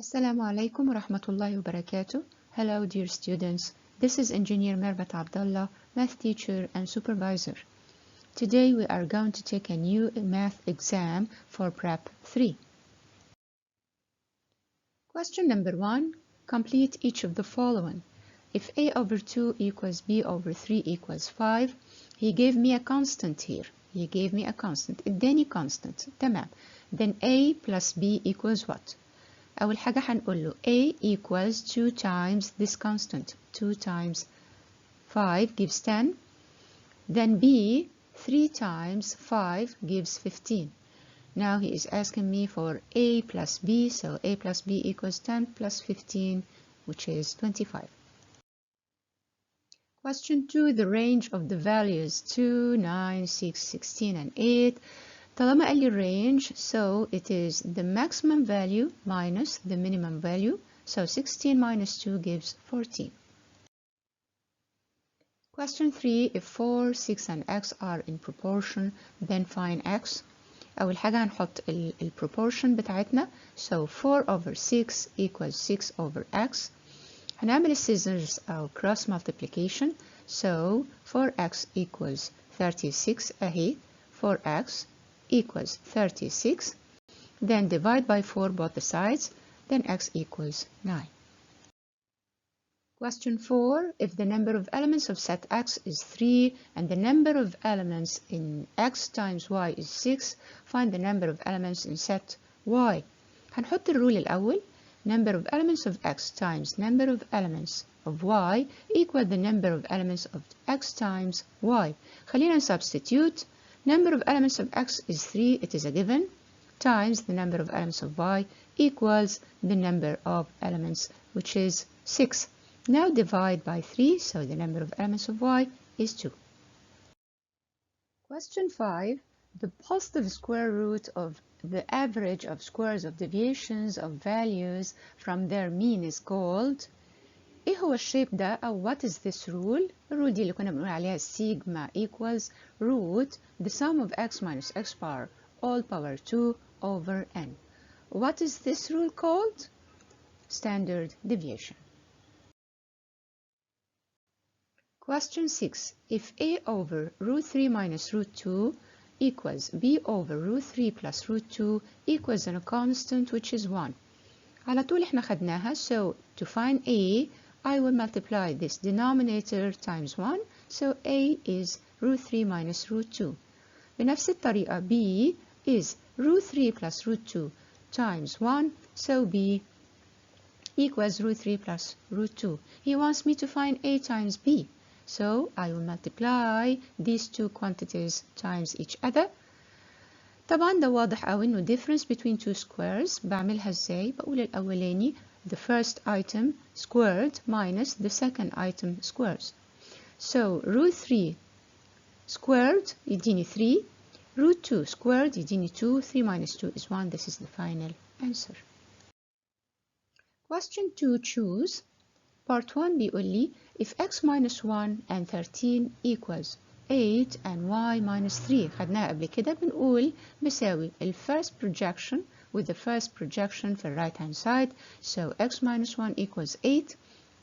Assalamu alaikum wa rahmatullahi wa barakatuh. Hello dear students, this is Engineer Mervat Abdullah, math teacher and supervisor. Today we are going to take a new math exam for Prep 3. Question number 1. Complete each of the following. If a over 2 equals b over 3 equals 5, he gave me a constant here. He gave me a constant. اداني constant. تمام. Then a plus b equals what? أول حاجة هنقول له a equals 2 times this constant. 2 times 5 gives 10. Then b, 3 times 5 gives 15. Now he is asking me for a plus b, so a plus b equals 10 plus 15, which is 25. Question 2, the range of the values 2, 9, 6, 16, and 8. طالما قال لي range, so it is the maximum value minus the minimum value. So 16 minus 2 gives 14. Question 3, if 4, 6, and x are in proportion, then find x. أول حاجة هنحط ال proportion بتاعتنا. So 4 over 6 equals 6 over x. هنعمل scissors أو cross multiplication. So 4x equals 36 أهي. 4x equals 36. Then divide by 4 both the sides. Then x equals 9. Question 4. If the number of elements of set x is 3 and the number of elements in x times y is 6, find the number of elements in set y. هنحط الرول الأول. Number of elements of x times number of elements of y equal the number of elements of x times y. خلينا substitute. Number of elements of x is 3, it is a given, times the number of elements of y equals the number of elements, which is 6. Now divide by 3, so the number of elements of y is 2. Question 5. The positive square root of the average of squares of deviations of values from their mean is called. ايه هو الشيب ده أو what is this rule؟ الرول دي اللي كنا بنقول عليها sigma equals root the sum of x minus x bar all power 2 over n. What is this rule called? Standard deviation. Question 6. If a over root 3 minus root 2 equals b over root 3 plus root 2 equals a constant which is 1. على طول احنا خدناها, so to find a I will multiply this denominator times 1, so a is root 3 minus root 2. بنفس الطريقة b is root 3 plus root 2 times 1, so b equals root 3 plus root 2. He wants me to find a times b, so I will multiply these two quantities times each other. طبعا ده واضح أوي إنه difference between two squares. بعملها ازاي؟ بقول الأولاني the first item squared minus the second item squares. So root 3 squared يديني 3, root 2 squared يديني 2, 3 minus 2 is 1. This is the final answer. Question 2, choose. Part 1 بيقول لي if x minus 1 and 13 equals 8 and y minus 3. خدناها قبل كده. بنقول بيساوي ال first projection with the first projection for right hand side. So x minus 1 equals 8.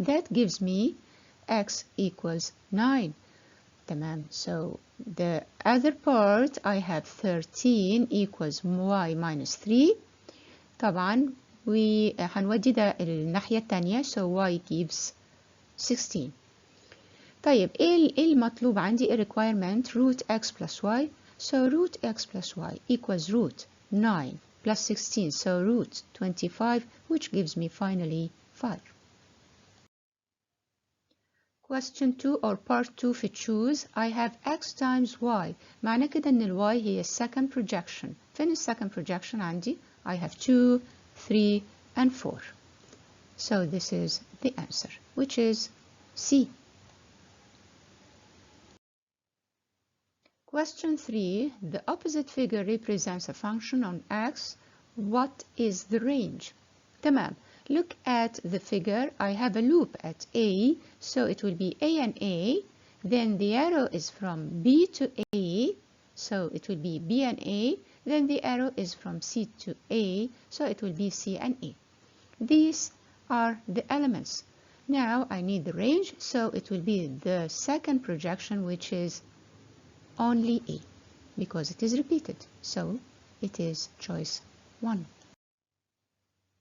That gives me x equals 9. تمام. So the other part I have 13 equals y minus 3. طبعا هنودي ده الناحية التانية, so y gives 16. طيب ايه المطلوب عندي؟ requirement root x plus y. So root x plus y equals root 9 plus 16, so root 25, which gives me finally 5. Question 2 or part 2 في choose. I have x times y. معنى كده ان ال y هي second projection. فين ال second projection عندي؟ I have 2, 3, and 4. So this is the answer, which is C. Question 3. The opposite figure represents a function on x. What is the range? تمام. Look at the figure. I have a loop at A, so it will be A and A. Then the arrow is from B to A, so it will be B and A. Then the arrow is from C to A, so it will be C and A. These are the elements. Now I need the range, so it will be the second projection, which is only A, because it is repeated. So it is choice 1.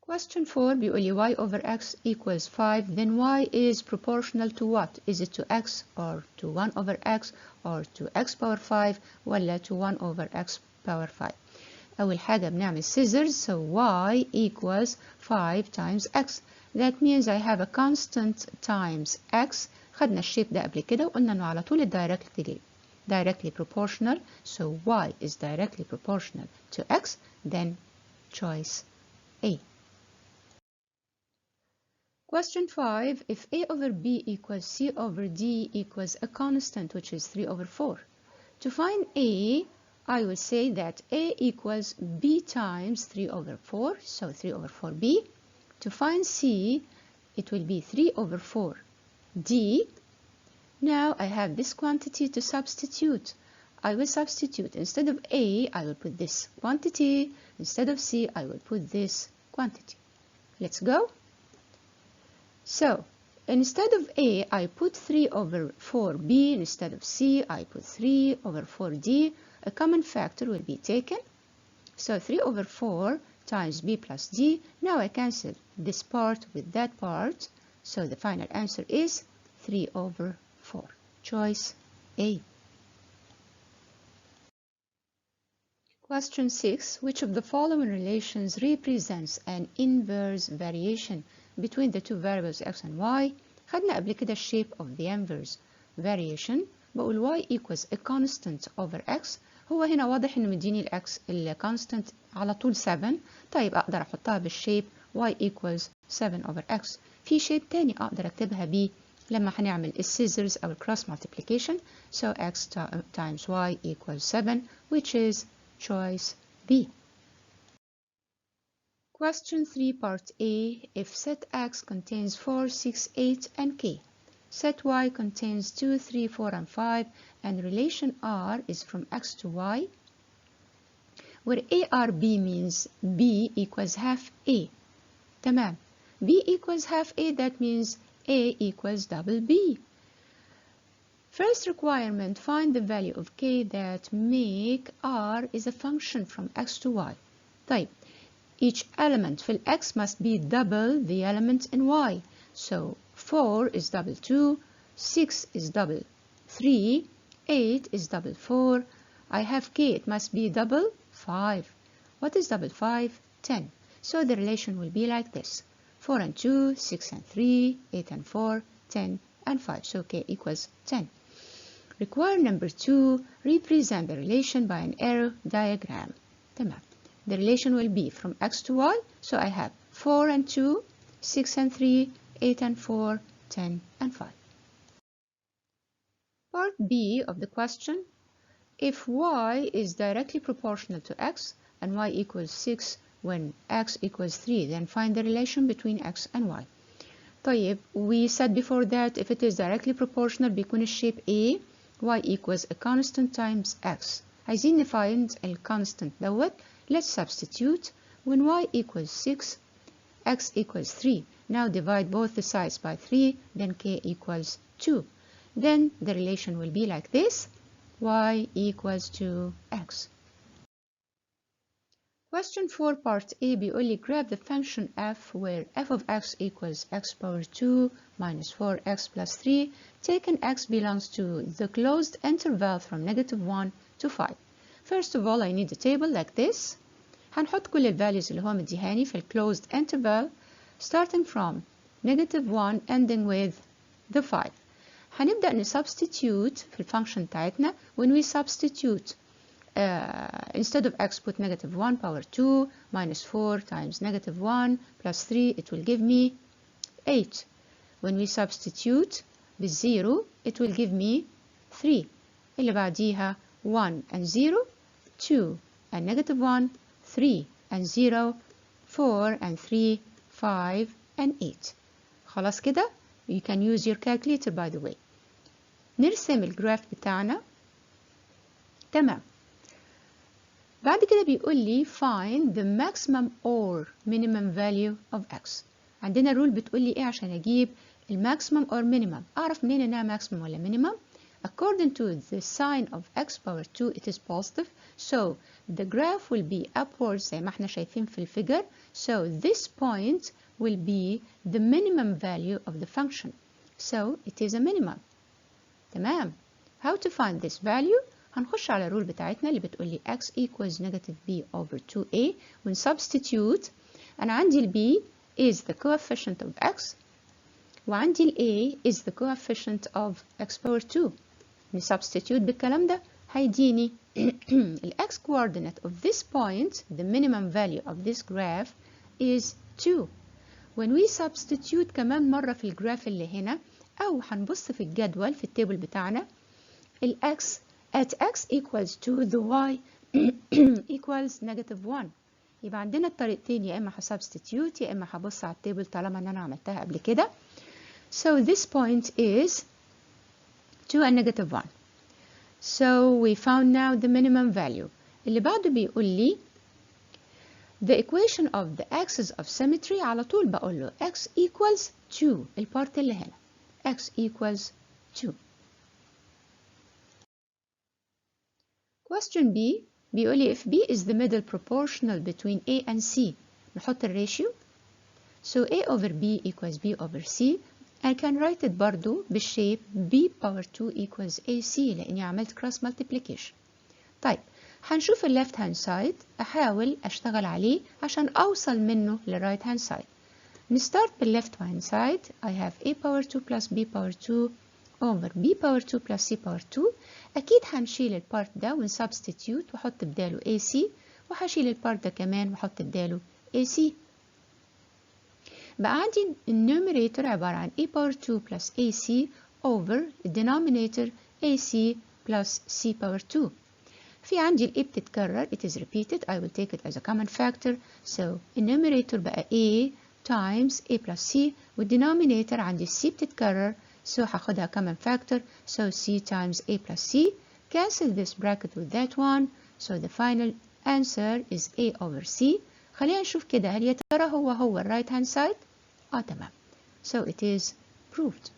Question 4 بيقول لي y over x equals 5, then y is proportional to what? Is it to x or to 1 over x or to x power 5 ولا to 1 over x power 5؟ أول حاجة بنعمل scissors, so y equals 5 times x. That means I have a constant times x. خدنا الشيب ده قبل كده وقلنا إنه على طول directly proportional, so y is directly proportional to x, then choice A. Question 5, if A over B equals C over D equals a constant, which is 3 over 4. To find A, I will say that A equals B times 3 over 4, so 3 over 4B. To find C, it will be 3 over 4D. Now I have this quantity to substitute. I will substitute. Instead of A, I will put this quantity. Instead of C, I will put this quantity. Let's go. So, instead of A, I put 3 over 4B. Instead of C, I put 3 over 4D. A common factor will be taken. So, 3 over 4 times B plus D. Now I cancel this part with that part. So, the final answer is 3 over 4. Choice A. Question 6. Which of the following relations represents an inverse variation between the two variables x and y؟ خدنا قبل كده shape of the inverse variation. بقول y equals a constant over x. هو هنا واضح انه مديني الاكس الكونستنت على طول 7. طيب اقدر احطها بالشيب y equals 7 over x. في شيب تاني اقدر اكتبها بيه لما هنعمل السيزرز او الكروس multiplication. So x times y equals 7, which is choice B. Question 3 part A. If set x contains 4, 6, 8 and k, set y contains 2, 3, 4 and 5, and relation R is from x to y, where A R B means B equals half A. تمام. B equals half A, that means A equals double B. First requirement, find the value of k that make R is a function from x to y. طيب, each element في x must be double the element in y. So 4 is double 2, 6 is double 3, 8 is double 4. I have k, it must be double 5. What is double 5? 10. So the relation will be like this. 4 and 2, 6 and 3, 8 and 4, 10 and 5. So k equals 10. Require number 2, represent the relation by an arrow diagram. تمام. The relation will be from x to y. So I have 4 and 2, 6 and 3, 8 and 4, 10 and 5. Part B of the question. If y is directly proportional to x and y equals 6 when x equals 3, then find the relation between x and y. طيب, we said before that if it is directly proportional بيكون الشيب A, y equals a constant times x. عايزين find a constant دوت. Let's substitute. When y equals 6, x equals 3. Now divide both the sides by 3, then k equals 2. Then the relation will be like this. Y equals to x. Question 4 part A بيقول لي grab the function f where f of x equals x power 2 minus 4x plus 3 taken x belongs to the closed interval from -1 to 5. First of all I need a table like this. هنحط كل الvalues اللي هو مديهاني في closed interval starting from -1 ending with the 5. هنبدأ نسubstitute في الفانكشن بتاعتنا. When we substitute instead of x put -1 power 2 minus 4 times -1 plus 3, it will give me 8. When we substitute بالزيرو it will give me 3. اللي بعديها 1 and 0, 2 and -1, 3 and 0, 4 and 3, 5 and 8. خلاص كده. You can use your calculator by the way. نرسم الجراف بتاعنا. تمام. بعد كده بيقول لي find the maximum or minimum value of x. عندنا رول بتقول لي ايه عشان اجيب الماكسيمم or minimum. اعرف منين انها maximum ولا minimum؟ According to the sign of x power 2 it is positive, so the graph will be upwards زي ما احنا شايفين في الفيجر. So this point will be the minimum value of the function. So it is a minimum. تمام. How to find this value؟ هنخش على الرول بتاعتنا اللي بتقول لي x equals negative b over 2a. ون substitute. أنا عندي ال b is the coefficient of x وعندي ال a is the coefficient of x power 2. ن substitute بالكلام ده هيديني ال x coordinate of this point, the minimum value of this graph is 2. When we substitute كمان مرة في الجراف اللي هنا أو هنبص في الجدول في التيبل بتاعنا ال x at x equals 2 the y equals negative 1. يبقى عندنا الطريقتين، يا إما هسبستيتيوت يا إما هبص على التيبل طالما إن أنا عملتها قبل كده. So this point is 2 and negative 1. So we found now the minimum value. اللي بعده بيقول لي the equation of the axis of symmetry. على طول بقول له x equals 2 البارت اللي هنا x equals 2. Question B بيقول لي if B is the middle proportional between A and C. نحط الريشيو. So A over B equals B over C. I can write it برضو بالشيب B power 2 equals AC لأني عملت cross multiplication. طيب هنشوف ال left hand side. أحاول أشتغل عليه عشان أوصل منه لل right hand side. نستارت بال left hand side. I have A power 2 plus B power 2 over B power 2 plus C power 2. أكيد هنشيل البارت ده ونسبستيتيوت وحط بداله AC وهشيل البارت ده كمان وحط بداله AC. بقى عندي النوميريتور عبارة عن A power 2 plus AC over denominator AC plus C power 2. في عندي ال A بتتكرر it is repeated. I will take it as a common factor. So النوميريتور بقى A times A plus C والدينومينيتور عندي C بتتكرر so هاخدها common factor. So C times A plus C. Cancel this bracket with that one. So the final answer is A over C. خلينا نشوف كده هل يا ترى هو ال right hand side؟ تمام. So it is proved.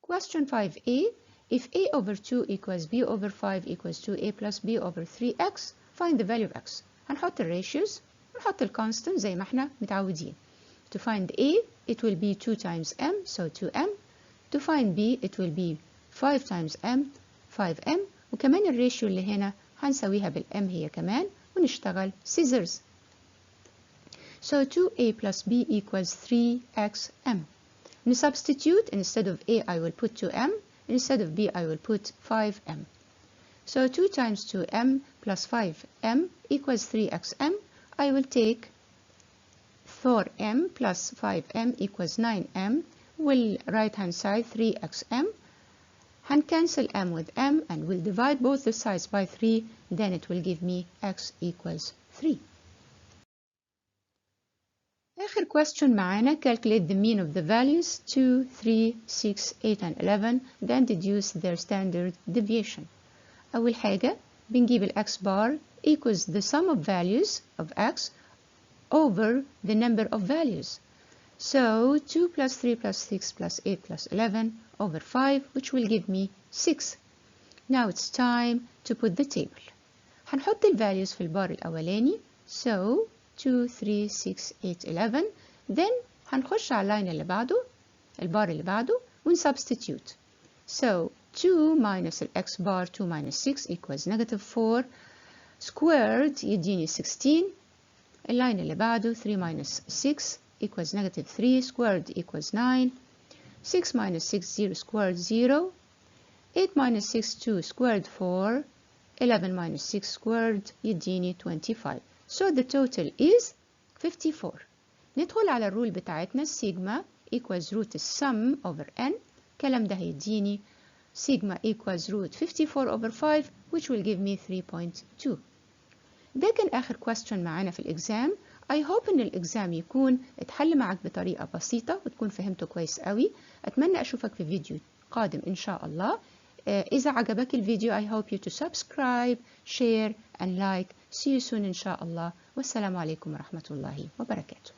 Question 5a. If A over 2 equals B over 5 equals 2A plus B over 3x, find the value of x. هنحط ال ratios ونحط ال constant زي ما احنا متعودين. To find A, it will be 2 times m, so 2m. To find B, it will be 5 times m, 5m. وكمان ال ratio اللي هنا هنسويها بالm هي كمان ونشتغل scissors. So 2a plus b equals 3xm. Substitute. Instead of a I will put 2m. Instead of b I will put 5m. So 2 times 2m plus 5m equals 3xm. I will take 4m plus 5m equals 9m. Will right hand side 3xm. And cancel m with m and we'll divide both the sides by 3. Then it will give me x equals 3. آخر question معانا calculate the mean of the values 2, 3, 6, 8 and 11 then deduce their standard deviation. أول حاجة بنجيب ال x bar equals the sum of values of x over the number of values. So 2 plus 3 plus 6 plus 8 plus 11 over 5 which will give me 6. Now it's time to put the table. هنحط ال values في البار الأولاني. So 2, 3, 6, 8, 11. Then هنخش على اللاين اللي بعده البار اللي بعده ونسبستيتيوت. So 2 minus ال x bar 2 minus 6 equals negative 4 squared يديني 16. اللاين اللي بعده 3 minus 6 equals negative 3 squared equals 9. 6 minus 6 0 squared 0. 8 minus 6 2 squared 4. 11 minus 6 squared يديني 25. So the total is 54. ندخل على الرول بتاعتنا sigma equals root sum over n. الكلام ده هيديني sigma equals root 54 over 5 which will give me 3.2. ده كان آخر question معانا في الإكزام. I hope إن الإكزام يكون اتحل معك بطريقة بسيطة وتكون فهمته كويس قوي. أتمنى أشوفك في فيديو قادم إن شاء الله. إذا عجبك الفيديو I hope you to subscribe, share and like. See you soon إن شاء الله. والسلام عليكم ورحمة الله وبركاته.